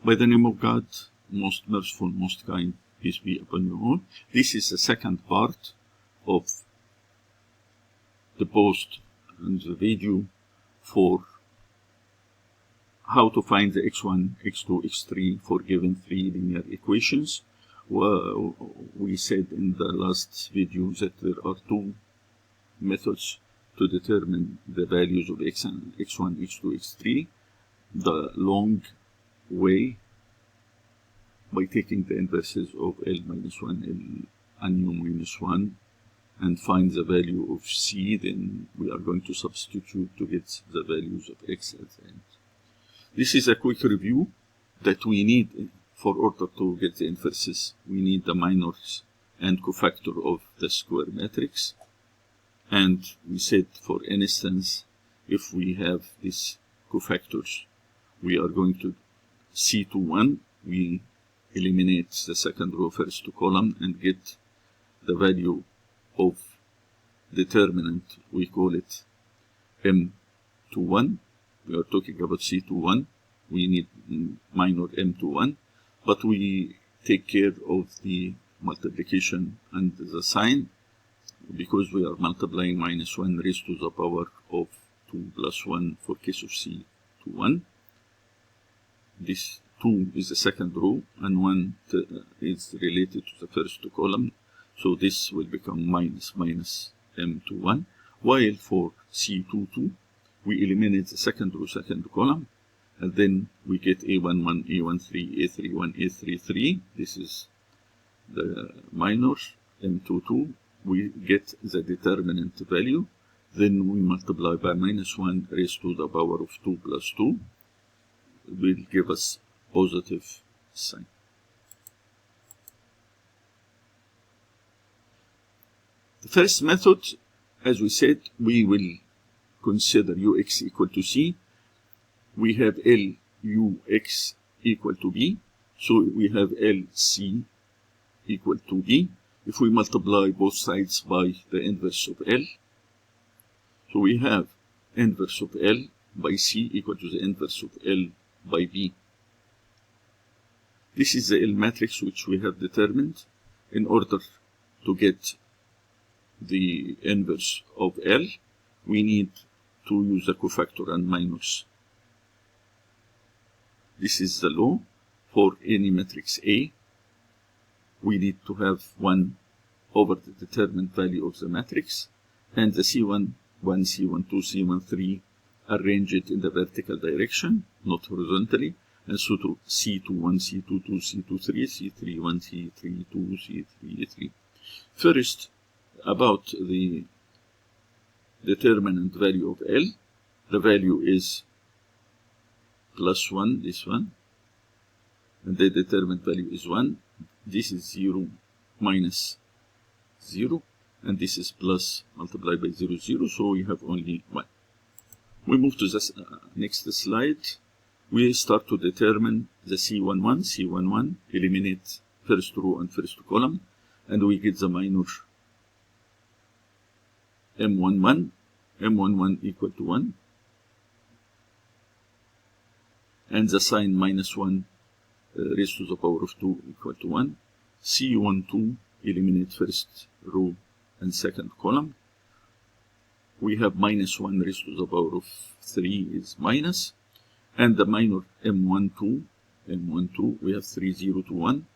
By the name of God, most merciful, most kind, peace be upon you all. This is the second part of the post and the video for how to find the x1, x2, x3 for given three linear equations. Well, we said in the last video that there are two methods to determine the values of x1, x2, x3. The long way, by taking the inverses of L minus 1, L and U minus 1, and find the value of C, then we are going to substitute to get the values of x at the end. This is a quick review that we need for order to get the inverses. We need the minors and cofactor of the square matrix. And we said, for instance, if we have these cofactors, we are going to C21, we eliminate the second row first column and get the value of determinant, we call it M21. We are talking about C21, we need minor M21, but we take care of the multiplication and the sign, because we are multiplying minus 1 raised to the power of 2 plus 1 for case of C21. This 2 is the second row, and 1 is related to the first column, so this will become minus M21, while for C22, we eliminate the second row, second column, and then we get A11, A13, A31, A33. This is the minor, M22. We get the determinant value, then we multiply by minus 1 raised to the power of 2 plus 2, will give us positive sign. The first method, as we said, we will consider ux equal to c. We have lux equal to b, so we have lc equal to b. If we multiply both sides by the inverse of L, so we have inverse of L by C equal to the inverse of L by B. This is the L matrix which we have determined. In order to get the inverse of L, we need to use the cofactor and minus. This is the law for any matrix A. We need to have 1 over the determined value of the matrix, and the C11, C12, C13 arrange it in the vertical direction, not horizontally, and so to C21, C22, C23, C31, C32, C33. First, about the determinant value of L, the value is plus 1, this one, and the determinant value is 1. This is 0 minus 0, and this is plus multiplied by 0, 0, so we have only 1. We move to the next slide. We start to determine the C11, eliminate first row and first column, and we get the minor M11 equal to 1, and the sign minus 1 raised to the power of 2 equal to 1. C12, eliminate first row and second column. We have minus 1 raised to the power of 3 is minus. And the minor M12, we have 3, 0 to 1.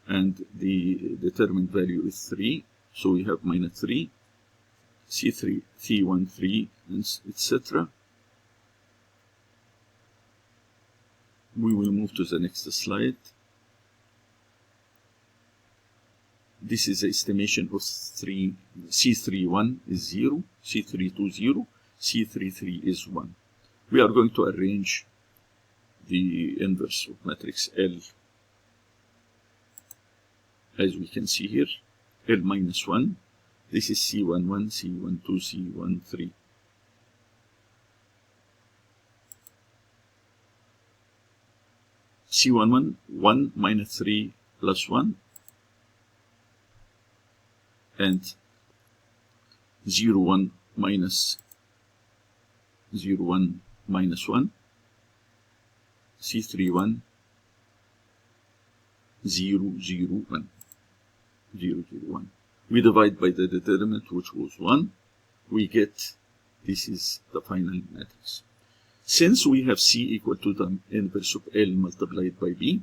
And the determined value is 3, so we have minus 3. C3, C13, and etc. We will move to the next slide. This is the estimation of C31 is 0, C32 0, C33 is 1. We are going to arrange the inverse of matrix L, as we can see here, L minus 1. This is C11, C12, C13. C11, 1 minus 3 plus 1, and 0, 1 minus 0, 1 minus 1, C31 0, 0, 1. 0, 0, 1. We divide by the determinant, which was 1. We get, this is the final matrix. Since we have C equal to the inverse of L multiplied by B,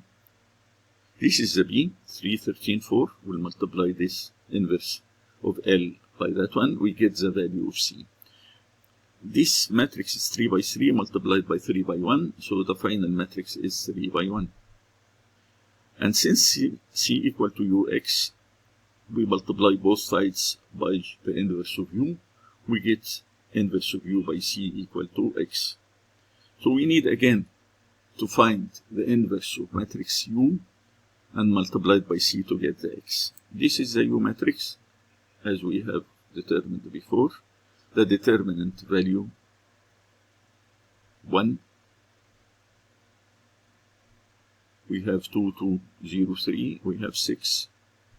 this is the B, 3, 13, 4. We'll multiply this inverse of L by that one. We get the value of C. This matrix is 3 by 3 multiplied by 3 by 1. So the final matrix is 3 by 1. And since C equal to Ux, we multiply both sides by the inverse of U. We get inverse of U by C equal to X. So we need again to find the inverse of matrix U and multiplied by C to get the X. This is the U matrix as we have determined before. The determinant value 1. We have 2, 2, 0, 3. We have 6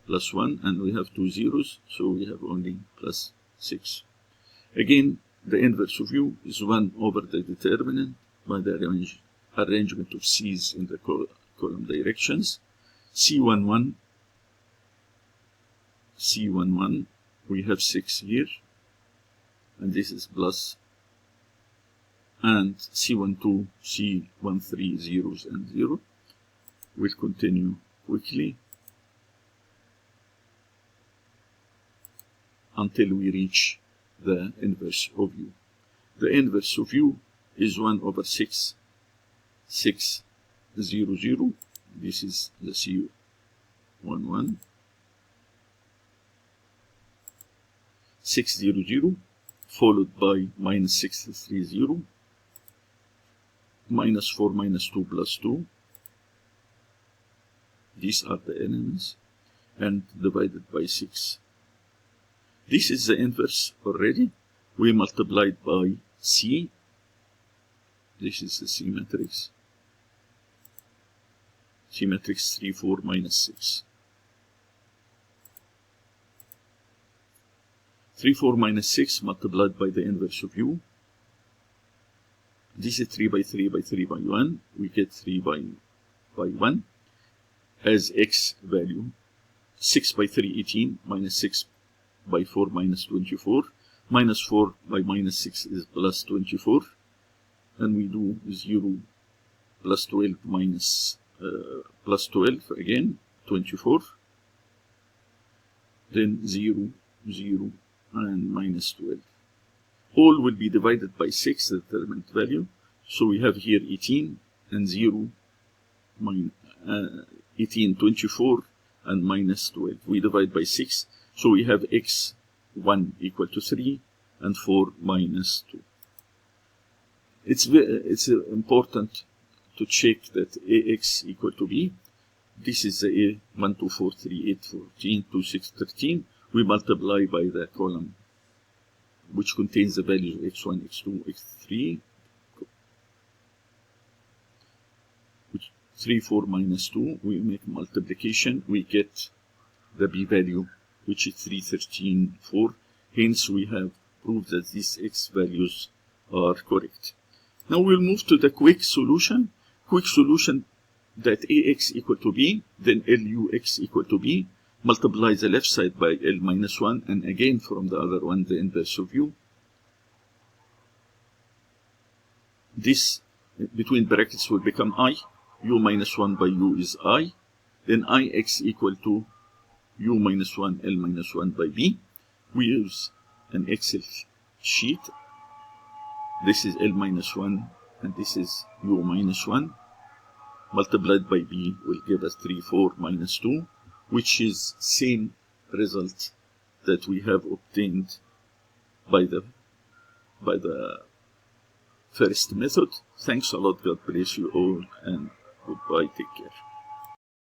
plus 1, and we have 2 zeros, so we have only plus 6. Again, the inverse of U is 1 over the determinant by the arrangement of C's in the column directions. C11, C11, we have 6 here, and this is plus, and C12, C13, zeros and 0. We'll continue quickly until we reach the inverse of U. The inverse of U is 1 over 6, 6, 0, 0. This is the C11. 6, 0, 0, followed by minus 6, 3, 0, minus 4, minus 2, plus 2. These are the elements, and divided by 6. This is the inverse already. We multiplied by C. This is the C matrix. C matrix 3, 4, minus 6. 3, 4, minus 6 multiplied by the inverse of U. This is 3 by 3 by 3 by 1. We get 3 by 1 as X value. 6 by 3, 18, minus 6 by 4, minus 24. Minus 4 by minus 6 is plus 24. And we do 0 plus 12 minus plus 12 again, 24. Then 0, 0, and minus 12. All will be divided by 6, the determinant value. So we have here 18 and 0, 18, 24, and minus 12. We divide by 6. So we have x1 equal to 3 and 4 minus 2. It's important to check that ax equal to b. This is the a 1, 2, 4, 3, 8, 14, 2, 6, 13. We multiply by the column which contains the values of x1, x2, x3. 3, 4 minus 2. We make multiplication. We get the b value, which is 3, 13, 4. Hence, we have proved that these x values are correct. Now we'll move to the quick solution. Quick solution that ax equal to b, then lux equal to b. Multiply the left side by L minus 1, and again from the other one, the inverse of U. This, between brackets, will become I. U minus 1 by U is I. Then Ix equal to U minus 1, L minus 1 by B. We use an Excel sheet. This is L minus 1, and this is U minus 1. Multiplied by B will give us 3, 4 minus 2. Which is same result that we have obtained by the first method. Thanks a lot. God bless you all, and goodbye. Take care.